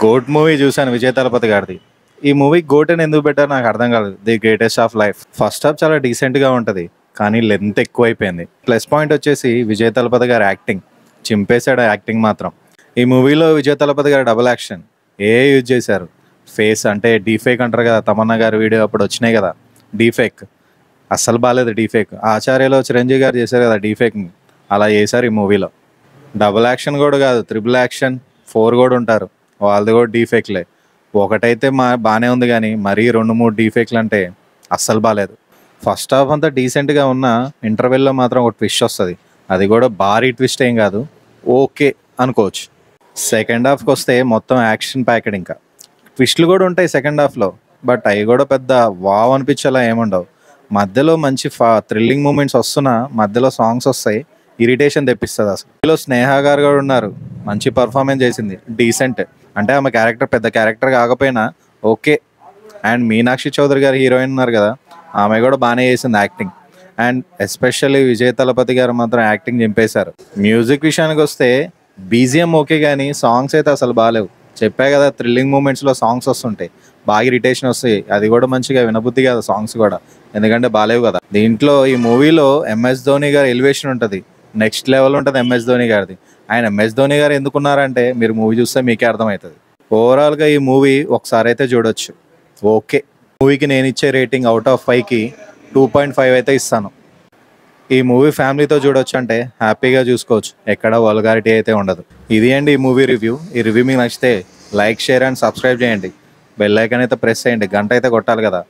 Goat movie చూశాను విజయ్ తలపతి గారిది. ఈ మూవీ గోట్ అని ఎందుకు పెట్టారో నాకు అర్థం కాలేదు. The greatest of life. First half చాలా డీసెంట్గా ఉంటుంది, కానీ లెంత్ ఎక్కువైపోయింది. ప్లస్ పాయింట్ వచ్చేసి విజయ్ తలపతి గారి యాక్టింగ్. చింపేశాడు యాక్టింగ్ మాత్రం. ఈ మూవీలో విజయ్ తలపతి గారి డబుల్ యాక్షన్ యూజ్ చేశారు. ఫేస్ అంటే డీఫేక్ అంటారు కదా, తమన్నా గారి వీడియో అప్పుడు వచ్చినాయి కదా డీఫేక్. అస్సలు బాగాలేదు డీఫేక్. ఆచార్యలో చిరంజీవి గారు చేశారు కదా డీఫేక్ని, అలా చేశారు ఈ మూవీలో. డబుల్ యాక్షన్ కూడా కాదు, త్రిబుల్ యాక్షన్ 4 కూడా ఉంటారు, వాళ్ళది కూడా డీఫేక్లే. ఒకటైతే బాగానే ఉంది, కానీ మరీ 2-3 డీఫేక్లు అంటే అస్సలు బాగాలేదు. ఫస్ట్ హాఫ్ అంతా డీసెంట్గా ఉన్న ఇంటర్వెల్లో మాత్రం ఒక ట్విస్ట్ వస్తుంది. అది కూడా భారీ ట్విస్ట్ ఏం కాదు, ఓకే అనుకోవచ్చు. సెకండ్ హాఫ్కి వస్తే మొత్తం యాక్షన్ ప్యాకెడ్. ఇంకా ట్విస్ట్లు కూడా ఉంటాయి సెకండ్ హాఫ్లో, బట్ అవి కూడా పెద్ద వావ్ అనిపించేలా ఏముండవు. మధ్యలో మంచి థ్రిల్లింగ్ మూమెంట్స్ వస్తున్నా మధ్యలో సాంగ్స్ వస్తాయి, ఇరిటేషన్ తెప్పిస్తుంది అసలు. ఇందులో స్నేహ గారు కూడా ఉన్నారు, మంచి పర్ఫార్మెన్స్ చేసింది, డీసెంట్. అంటే ఆమె క్యారెక్టర్ పెద్ద క్యారెక్టర్ కాకపోయినా ఓకే. అండ్ మీనాక్షి చౌదరి గారు హీరోయిన్ ఉన్నారు కదా, ఆమె కూడా బాగానే చేసింది acting. And especially Vijay Thalapathy గారు మాత్రం యాక్టింగ్ చింపేశారు. మ్యూజిక్ విషయానికి వస్తే బీజిఎం ఓకే, కానీ సాంగ్స్ అయితే అసలు బాగాలేవు. చెప్పా కదా, థ్రిల్లింగ్ మూమెంట్స్లో సాంగ్స్ వస్తుంటాయి, బాగా ఇరిటేషన్ వస్తాయి. అది కూడా మంచిగా వినబుద్ధి కదా సాంగ్స్ కూడా, ఎందుకంటే బాగాలేవు కదా. దీంట్లో ఈ మూవీలో ఎంఎస్ ధోని గారి ఎలివేషన్ ఉంటుంది, నెక్స్ట్ లెవెల్ ఉంటుంది ఎంఎస్ ధోని గారిది. ఆయన ఎంఎస్ ధోని గారు ఎందుకున్నారంటే మీరు మూవీ చూస్తే మీకే అర్థమవుతుంది. ఓవరాల్గా ఈ మూవీ ఒకసారి అయితే చూడొచ్చు, ఓకే. మూవీకి నేను ఇచ్చే రేటింగ్ అవుట్ ఆఫ్ 5కి 2.5 అయితే ఇస్తాను. ఈ మూవీ ఫ్యామిలీతో చూడొచ్చు, అంటే హ్యాపీగా చూసుకోవచ్చు, ఎక్కడ వల్గారిటీ అయితే ఉండదు. ఇది అండి ఈ మూవీ రివ్యూ. ఈ రివ్యూ మీకు నచ్చితే లైక్, షేర్ అండ్ సబ్స్క్రైబ్ చేయండి. బెల్ ఐకాన్ అయితే ప్రెస్ చేయండి, గంట అయితే కొట్టాలి కదా.